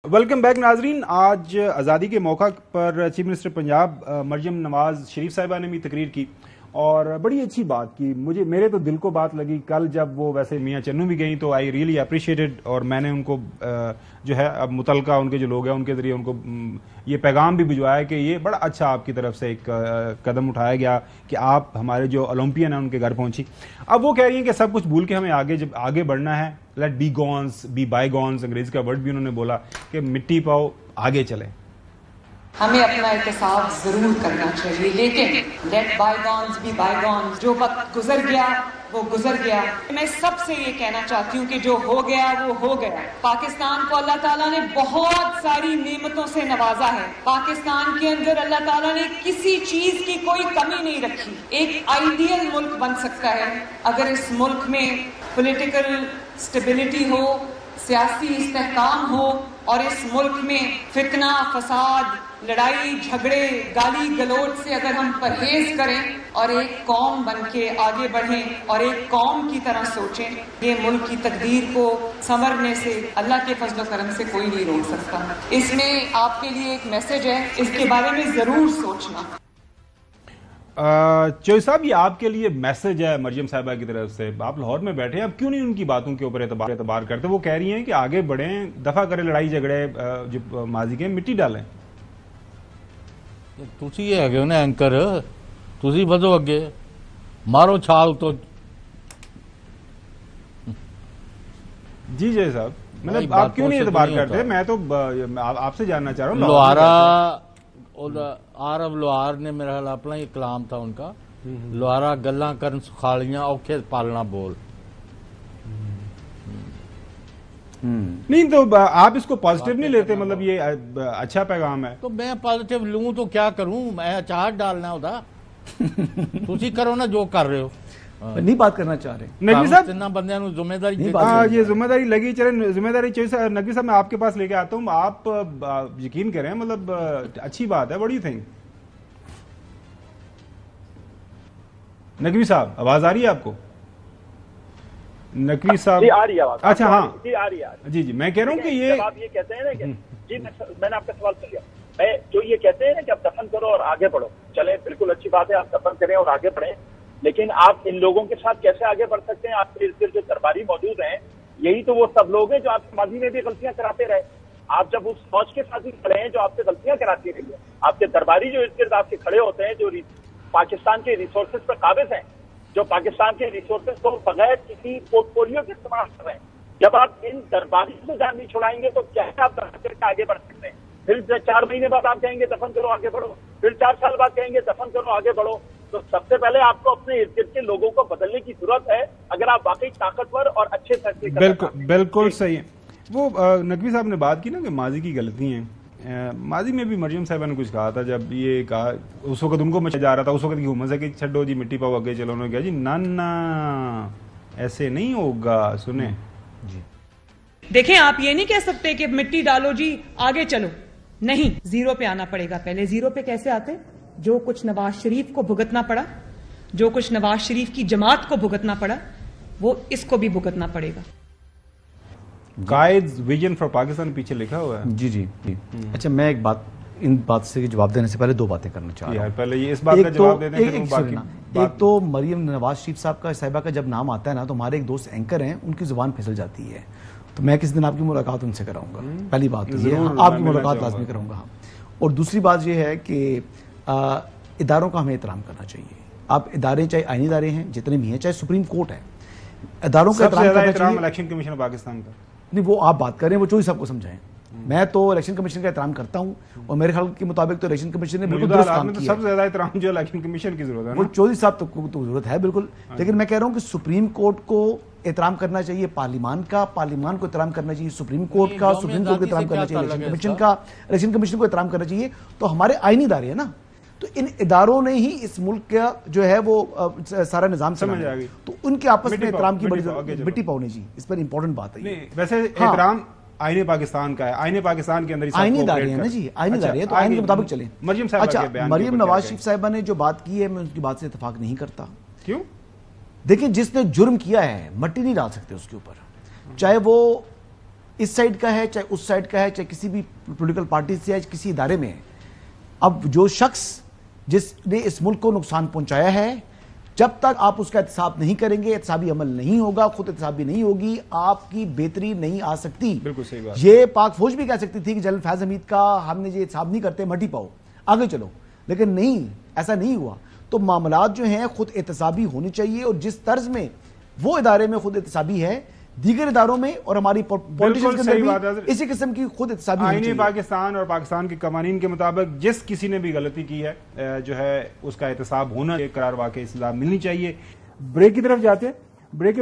Welcome back नाजरीन। आज आज़ादी के मौका पर चीफ मिनिस्टर पंजाब मरियम नवाज शरीफ साहिबा ने भी तकरीर की और बड़ी अच्छी बात की। मेरे तो दिल को बात लगी कल जब वो वैसे मियाँ चन्नू भी गई तो आई रियली अप्रिशिएटेड और मैंने उनको जो है अब मुतलका उनके जो लोग हैं उनके ज़रिए उनको ये पैगाम भी भिजवाया कि ये बड़ा अच्छा आपकी तरफ से एक कदम उठाया गया कि आप हमारे जो ओलंपियन हैं उनके घर पहुंची। अब वो कह रही हैं कि सब कुछ भूल के हमें आगे बढ़ना है, let bygones be bygones, अंग्रेजी का वर्ड भी उन्होंने बोला कि मिट्टी पाओ आगे चलें। हमें अपना एहतसाब जरूर करना चाहिए, लेकिन लेट बायगॉन्स बी बायगॉन्स, जो वक्त गुजर गया वो गुजर गया। मैं सबसे ये कहना चाहती हूँ कि जो हो गया वो हो गया। पाकिस्तान को अल्लाह ताला ने बहुत सारी नेमतों से नवाजा है। पाकिस्तान के अंदर अल्लाह ताला ने किसी चीज की कोई कमी नहीं रखी। एक आइडियल मुल्क बन सकता है अगर इस मुल्क में पॉलिटिकल स्टेबिलिटी हो, सियासी इस्तेहकाम हो और इस मुल्क में फितना, फसाद, लड़ाई झगड़े, गाली गलोच से अगर हम परहेज करें और एक कौम बन के आगे बढ़ें और एक कौम की तरह सोचें, ये मुल्क की तकदीर को संवरने से अल्लाह के फजल करम से कोई नहीं रोक सकता। इसमें आपके लिए एक मैसेज है, इसके बारे में जरूर सोचना। चोई साहब, ये आपके लिए मैसेज है मरियम साहिबा की तरफ से। आप लाहौर में बैठे हैं, अब क्यों नहीं उनकी बातों के ऊपर एतबार करते? वो कह रही हैं कि आगे बढ़ें, दफा करें लड़ाई झगड़े जो माजी के, मिट्टी डालें। ਤੁਸੀਂ ਹੈਗੇ ਹੋ ਨਾ ਐਂਕਰ, ਤੁਸੀਂ ਵਧੋ ਅੱਗੇ, ਮਾਰੋ ਛਾਲ तो। जी जय साहब, मतलब आप क्यों नहीं एतबार करते? मैं तो आपसे जानना चाह रहा हूँ। लोहारा आरब लोहार ने मेरा ख्याल अपना ही कलाम था उनका, लोहारा गल्लां करन सुखालियां औखे पालना बोल। नहीं तो आप इसको पॉजिटिव नहीं लेते? मतलब ये अच्छा पैगाम है तो मैं पॉजिटिव लूं तो क्या करूं? मैं अचार डालना होता। तुसी करो ना जो कर रहे हो। नहीं बात करना चाह रहे नकवी साहब, तिना बंदियां नु जिम्मेदारी ये जिम्मेदारी लगी। चले जिम्मेदारी चाहिए नकवी साहब, मैं आपके पास लेके आता हूँ। आप यकीन करें, मतलब अच्छी बात है। What do you think Naqvi साहब? आवाज आ रही है आपको नकवी साहब? जी आ रही है आवाज। अच्छा हाँ जी आ रही है। जी मैं कह रहा हूँ कि ये आप ये कहते हैं ना कि जी मैंने आपका सवाल सुन लिया। मैं जो ये कहते हैं ना कि आप दफन करो और आगे बढ़ो, चले बिल्कुल अच्छी बात है, आप दफन करें और आगे बढ़ें, लेकिन आप इन लोगों के साथ कैसे आगे बढ़ सकते हैं? आपके इर्द गिर्द जो दरबारी मौजूद हैं, यही तो वो सब लोग हैं जो आपके माजी में भी गलतियां कराते रहे। आप जब उस फौज के साथ ही खड़े हैं जो आपसे गलतियां कराती रही है, आपके दरबारी जो इर्द गिर्द आपके खड़े होते हैं, जो पाकिस्तान के रिसोर्सेज पर काबिज हैं, जो पाकिस्तान के रिसोर्सेज को बगैर किसी पोर्टफोलियो के इस्तेमाल कर रहे हैं, जब आप इन दरबारी से जान नहीं छुड़ाएंगे तो क्या आप दफन करके आगे बढ़ सकते हैं? फिर 4 महीने बाद आप कहेंगे दफन करो आगे बढ़ो, फिर 4 साल बाद कहेंगे दफन करो आगे बढ़ो। तो सबसे पहले आपको अपने इर्द गिर्द के लोगों को बदलने की जरूरत है अगर आप वाकई ताकतवर और अच्छे फैसले करना चाहते हैं। बिल्कुल सही है। वो नकवी साहब ने बात की ना कि माजी की गलती हैं। माजी में भी मरियम साहिबा ने कुछ कहा था, जब ये कहा उस वक्त उनको मचा जा रहा था, उस वक्त की हुम्मत है कि छड्डो जी मिट्टी पाओ आगे चलो। उन्होंने कहा जी ना ऐसे नहीं होगा। सुने जी, देखें, आप ये नहीं कह सकते कि मिट्टी डालो जी आगे चलो, नहीं, जीरो पे आना पड़ेगा। पहले जीरो पे कैसे आते? जो कुछ नवाज शरीफ को भुगतना पड़ा, जो कुछ नवाज शरीफ की जमात को भुगतना पड़ा, वो इसको भी भुगतना पड़ेगा। गाइड्स विजन फॉर पाकिस्तान पीछे लिखा हुआ है। जी जी जी। अच्छा, मैं एक बात, इन बात से जवाब देने से पहले 2 बातें करना चाह रहा हूं। पहले ये इस बात का जवाब दे दें, फिर बाकी। एक तो मरियम नवाज शरीफ साहिबा का जब नाम आता है ना, तो हमारे एक दोस्त एंकर हैं, उनकी जुबान फिसल जाती है। तो मैं किसी दिन आपकी मुलाकात उनसे कराऊंगा। पहली बात तो ये, आपकी मुलाकात लाजमी कराऊंगा। और दूसरी बात ये है कि इदारों का हमें एहतराम करना चाहिए। आप इदारे चाहे आईनी इदारे हैं, जितने भी हैं, चाहे सुप्रीम कोर्ट है, इदारों का एहतराम इलेक्शन कमीशन पाकिस्तान का नहीं, वो आप बात करें, वो चोरी साहब को समझाएं। मैं तो इलेक्शन कमीशन का एहतराम करता हूं और मेरे ख्याल के मुताबिक तो इलेक्शन कमीशन ने बिल्कुल दुरुस्त काम किया। सबसे ज्यादा एहतराम जो इलेक्शन कमीशन की जरूरत है, वो चौधरी साहब को जरूरत है बिल्कुल। लेकिन मैं कह रहा हूं कि सुप्रीम कोर्ट को एहतराम करना चाहिए पार्लियामान का, पार्लियामान को एहतराम करना चाहिए सुप्रीम कोर्ट का, सुप्रीम कोर्ट को एहतराम करना चाहिए इलेक्शन कमीशन का, इलेक्शन कमीशन को एहतराम करना चाहिए। तो हमारे आईनी इदारे हैं ना, तो इन इदारों ने ही इस मुल्क का जो है वो सारा निजाम समझ आ गई। तो उनके आपस में एहतराम की बड़ी मिट्टी पाउने जी, इस पर इंपॉर्टेंट बात है। वैसे एहतराम आईने पाकिस्तान का है, आईने पाकिस्तान के अंदर आईनी इदारे हैं ना जी, आईनी इदारे हैं, तो आईन के मुताबिक चले। मरियम नवाज शरीफ साहिबा ने जो बात की है, मैं उनकी बात से इत्तेफाक नहीं करता। क्यों? देखिए, जिसने जुर्म किया है मट्टी नहीं डाल सकते उसके ऊपर, चाहे वो اس سائڈ کا ہے چاہے اس سائڈ کا ہے چاہے کسی بھی پولیٹیکل پارٹی سے ہے کسی ادارے میں ہے، اب جو شخص جس نے اس ملک کو نقصان پہنچایا ہے، جب تک آپ اس کا احتساب نہیں کریں گے، احتسابی عمل نہیں ہوگا، خود احتسابی نہیں ہوگی، آپ کی بہتری نہیں آ سکتی۔ بالکل صحیح بات۔ یہ پاک فوج بھی کہہ سکتی تھی کہ جنرل فیض حمید کا ہم نے یہ احتساب نہیں کرتے، مٹی پاؤ آگے چلو، لیکن نہیں، ایسا نہیں ہوا۔ تو معاملات جو ہیں خود احتسابی ہونی چاہیے، اور جس طرز میں وہ ادارے میں خود احتسابی ہے، دیگر اداروں میں اور ہماری پولیٹیشنز کے اندر بھی اسی قسم کی خود احتسابی ہونی چاہیے۔ آئین پاکستان اور پاکستان کے قوانین کے مطابق جس کسی نے بھی غلطی کی ہے جو ہے اس کا احتساب ہونا، قرار واقع سزا ملنی چاہیے۔ بریک کی طرف جاتے ہیں، بریک